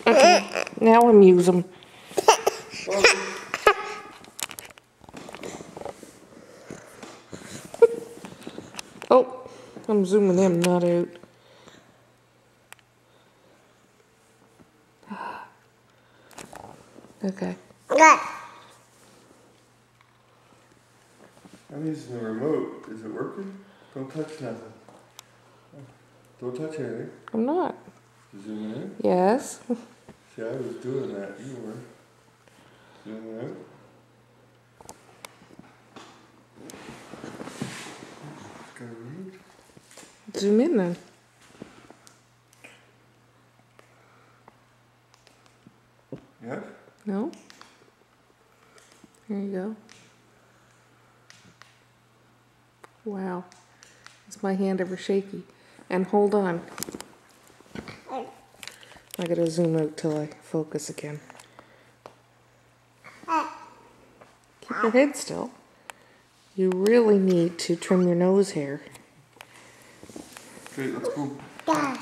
Okay, now amuse him. Oh, I'm zooming in, not out. Okay. Good. I'm using the remote. Is it working? Don't touch nothing. Don't touch anything. I'm not. Zooming in. Yes. See, I was doing that. You were. Zooming out. Got a remote. Zoom in then. Yeah? No? There you go. Wow. Is my hand ever shaky? And hold on. I gotta zoom out till I focus again. Keep your head still. You really need to trim your nose hair. Okay, let's go. Good.